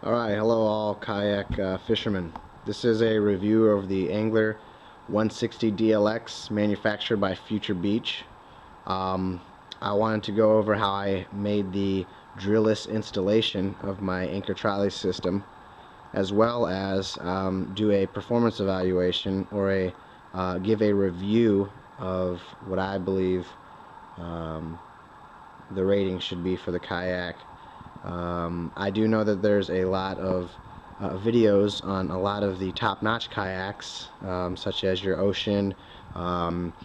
Alright, hello all kayak fishermen. This is a review of the Angler 160 DLX manufactured by Future Beach. I wanted to go over how I made the drillless installation of my anchor trolley system, as well as do a performance evaluation or give a review of what I believe the rating should be for the kayak. I do know that there's a lot of videos on a lot of the top-notch kayaks, such as your ocean kayaks,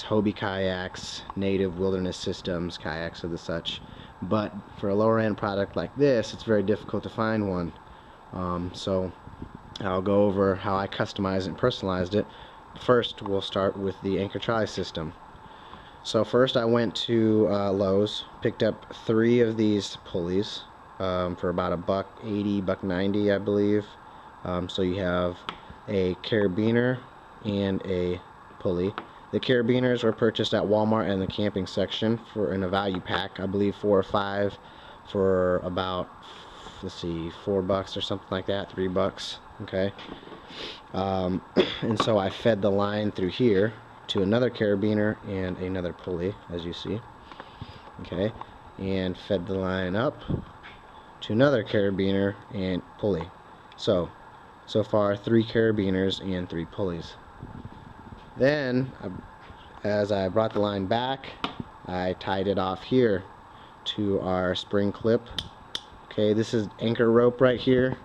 Hobie kayaks, native wilderness systems kayaks of the such. But for a lower-end product like this, it's very difficult to find one. So I'll go over how I customized it and personalized it. First, we'll start with the anchor trolley system. So first I went to Lowe's, picked up 3 of these pulleys for about $1.80, $1.90 I believe. So you have a carabiner and a pulley. The carabiners were purchased at Walmart in the camping section in a value pack, I believe 4 or 5 for about, let's see, $4 or something like that, $3, okay. And so I fed the line through here to another carabiner and another pulley, as you see, okay, and fed the line up to another carabiner and pulley. So far 3 carabiners and 3 pulleys. Then as I brought the line back, I tied it off here to our spring clip. Okay, this is anchor rope right here,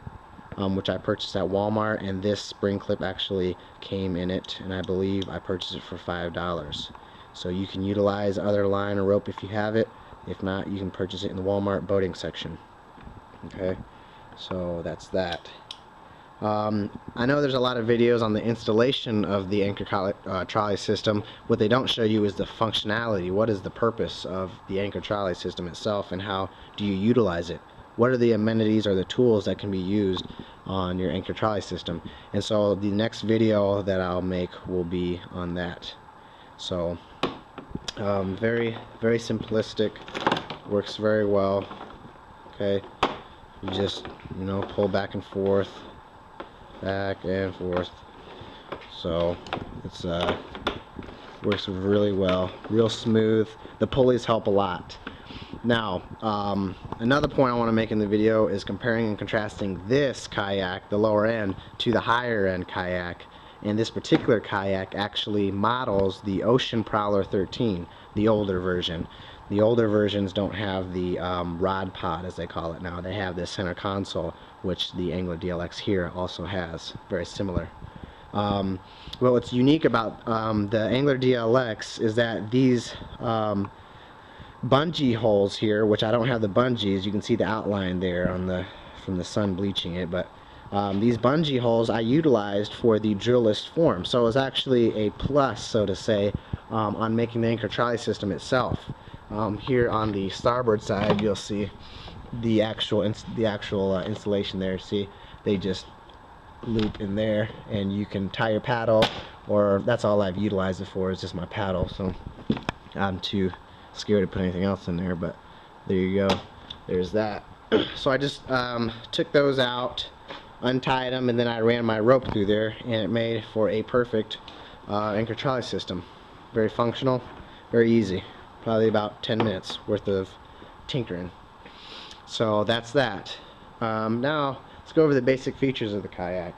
which I purchased at Walmart, and this spring clip actually came in it, and I believe I purchased it for $5. So you can utilize other line or rope if you have it. If not, you can purchase it in the Walmart boating section. Okay, so that's that. I know there's a lot of videos on the installation of the anchor trolley system. What they don't show you is the functionality. What is the purpose of the anchor trolley system itself, and how do you utilize it? What are the amenities or the tools that can be used on your anchor trolley system? And so the next video that I'll make will be on that. So very simplistic, works very well. Okay, you just pull back and forth, so it's works really well, real smooth. The pulleys help a lot. Now, another point I want to make in the video is comparing and contrasting this kayak, the lower end, to the higher end kayak. And this particular kayak actually models the Ocean Prowler 13, the older version. The older versions don't have the rod pod, as they call it now. They have this center console, which the Angler DLX here also has, very similar. Well, what's unique about the Angler DLX is that these bungee holes here, which I don't have the bungees, you can see the outline there from the sun bleaching it, but these bungee holes I utilized for the drillless form, so it's actually a plus, so to say, on making the anchor trolley system itself. Here on the starboard side, you'll see the actual installation there. See, they just loop in there, and you can tie your paddle, or that's all I've utilized it for, is just my paddle. So I'm too scared to put anything else in there, but there you go, there's that. So I just took those out, untied them, and then I ran my rope through there, and it made for a perfect anchor trolley system. Very functional, very easy, probably about 10 minutes worth of tinkering. So that's that. Now let's go over the basic features of the kayak.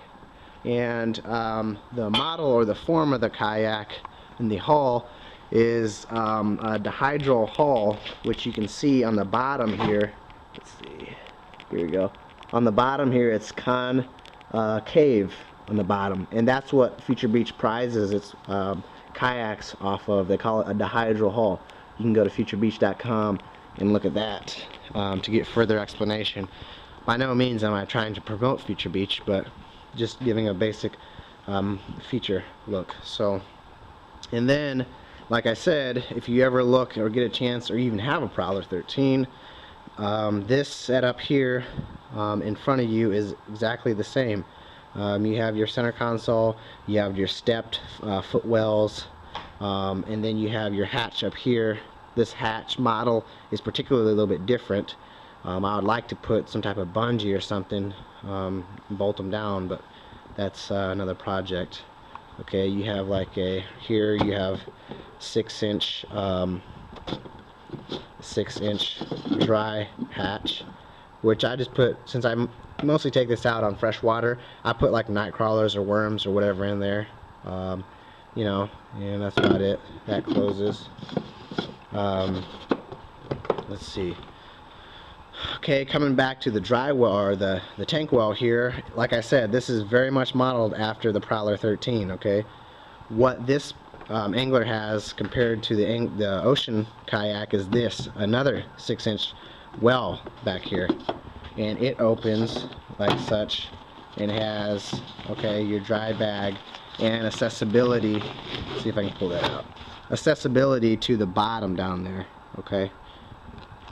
And the model or the form of the kayak and the hull is a dihedral hull, which you can see on the bottom here. Let's see, here we go. On the bottom here, it's concave on the bottom, and that's what Future Beach prizes its kayaks off of. They call it a dihedral hull. You can go to futurebeach.com and look at that to get further explanation. By no means am I trying to promote Future Beach, but just giving a basic feature look. So, and then, like I said, if you ever look or get a chance or even have a Prowler 13, this setup here in front of you is exactly the same. You have your center console, you have your stepped footwells, and then you have your hatch up here. This hatch model is particularly a little bit different. I would like to put some type of bungee or something, bolt them down, but that's another project. Okay, you have like here you have 6-inch dry hatch, which I just put, since I mostly take this out on fresh water, I put like night crawlers or worms or whatever in there, you know, and that's about it. That closes. Let's see. Okay, coming back to the dry well, or the tank well here, like I said, this is very much modeled after the Prowler 13. Okay, what this angler has compared to the ocean kayak is this, another 6-inch well back here, and it opens like such and has, okay, your dry bag and accessibility. Let's see if I can pull that out. Accessibility to the bottom down there. Okay,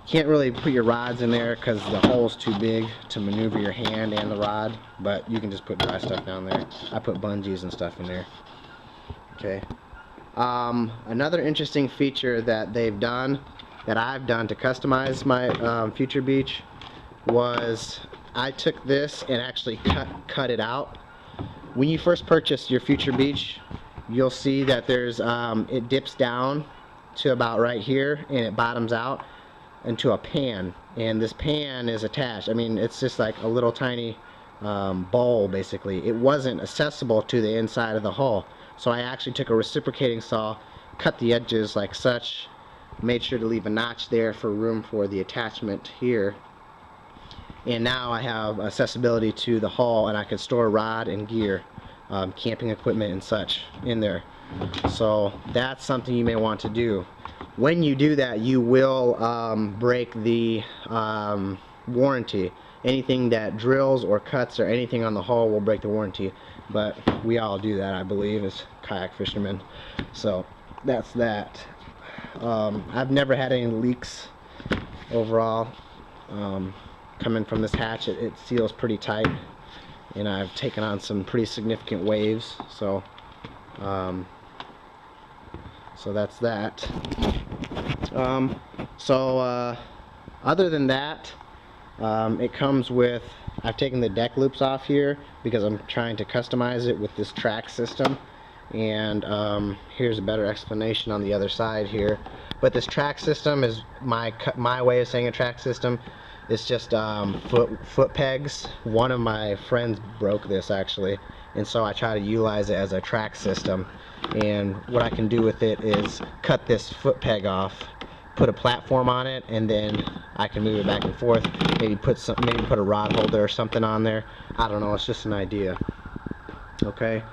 can't really put your rods in there because the hole's too big to maneuver your hand and the rod, but you can just put dry stuff down there. I put bungees and stuff in there. Okay. Another interesting feature that they've done, that I've done to customize my Future Beach, was I took this and actually cut it out. When you first purchase your Future Beach, you'll see that there's it dips down to about right here and it bottoms out into a pan, and this pan is attached. I mean, it's just like a little tiny bowl basically. It wasn't accessible to the inside of the hull, so I actually took a reciprocating saw, cut the edges like such, made sure to leave a notch there for room for the attachment here, and now I have accessibility to the hull, and I can store rod and gear, camping equipment and such in there. So that's something you may want to do. When you do that, you will break the warranty. Anything that drills or cuts or anything on the hull will break the warranty, but we all do that, I believe, as kayak fishermen. So that's that. I've never had any leaks overall coming from this hatch. It seals pretty tight, and I've taken on some pretty significant waves, so so that's that. Other than that, it comes with, I've taken the deck loops off here because I'm trying to customize it with this track system, and here's a better explanation on the other side here. But this track system is my way of saying a track system. It's just foot pegs. One of my friends broke this actually, and so I try to utilize it as a track system. And what I can do with it is cut this foot peg off, put a platform on it, and then I can move it back and forth. Maybe put a rod holder or something on there. I don't know. It's just an idea. Okay.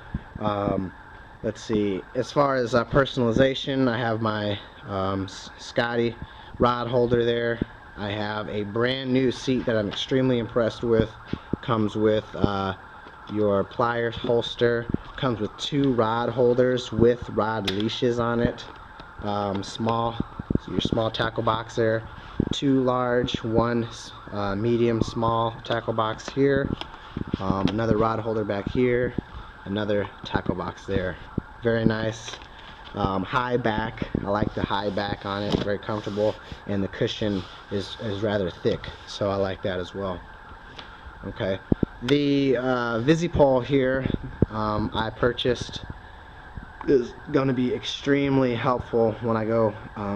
Let's see. As far as personalization, I have my Scotty rod holder there. I have a brand new seat that I'm extremely impressed with. Comes with your pliers holster. Comes with 2 rod holders with rod leashes on it. Small, so your small tackle box there. 2 large, 1 medium, small tackle box here. Another rod holder back here. Another tackle box there. Very nice. High back. I like the high back on it. Very comfortable, and the cushion is rather thick, so I like that as well. Okay. The Visipole here I purchased is going to be extremely helpful when I go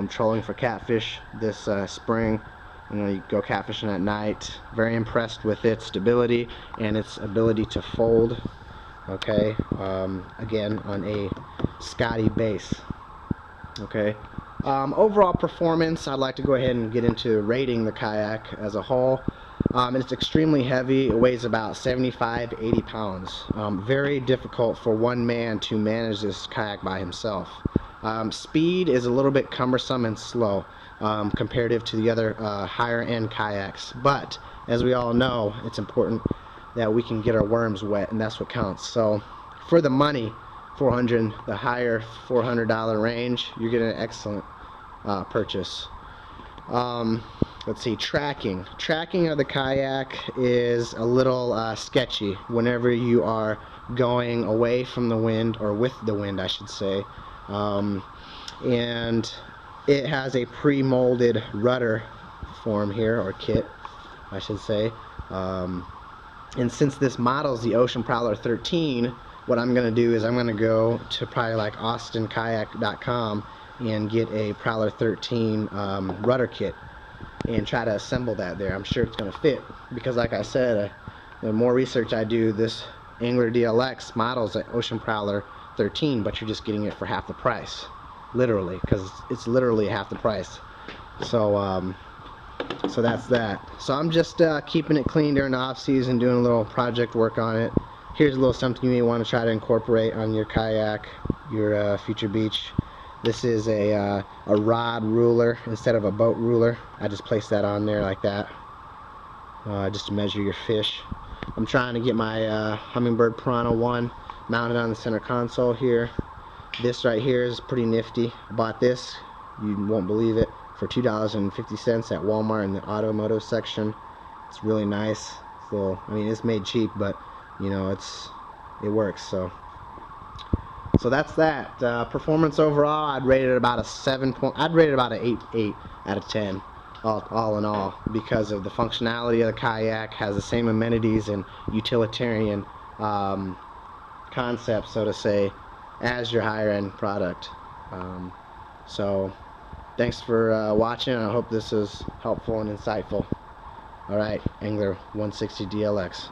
trolling for catfish this spring. You know, you go catfishing at night. Very impressed with its stability and its ability to fold. Okay, again on a Scotty base. Okay, overall performance, I'd like to go ahead and get into rating the kayak as a whole. It's extremely heavy. It weighs about 75-80 pounds. Very difficult for one man to manage this kayak by himself. Speed is a little bit cumbersome and slow comparative to the other higher end kayaks, but as we all know, it's important that we can get our worms wet, and that's what counts. So for the money, the higher $400 range, you're getting an excellent purchase. Let's see, tracking of the kayak is a little sketchy whenever you are going away from the wind, or with the wind I should say, and it has a pre-molded rudder form here, or kit, I should say. And since this model is the Ocean Prowler 13, what I'm going to do is I'm going to go to probably like austinkayak.com and get a Prowler 13 rudder kit and try to assemble that there. I'm sure it's going to fit, because like I said, the more research I do, this Angler DLX models an Ocean Prowler 13, but you're just getting it for half the price, literally, because it's literally half the price. So so that's that. So I'm just keeping it clean during the off season, doing a little project work on it. Here's a little something you may want to try to incorporate on your kayak, your future beach. This is a rod ruler instead of a boat ruler. I just placed that on there like that, just to measure your fish. I'm trying to get my Humminbird Piranha 1 mounted on the center console here. This right here is pretty nifty. I bought this, you won't believe it, for $2.50 at Walmart in the automotive section. It's really nice. It's a little, I mean, it's made cheap, but you know, it works. So that's that. Performance overall, I'd rate it about a 7. I'd rate it about an 8 out of 10. All in all, because of the functionality of the kayak, has the same amenities and utilitarian concept, so to say, as your higher end product. So thanks for watching. I hope this is helpful and insightful. Alright, Angler 160 DLX.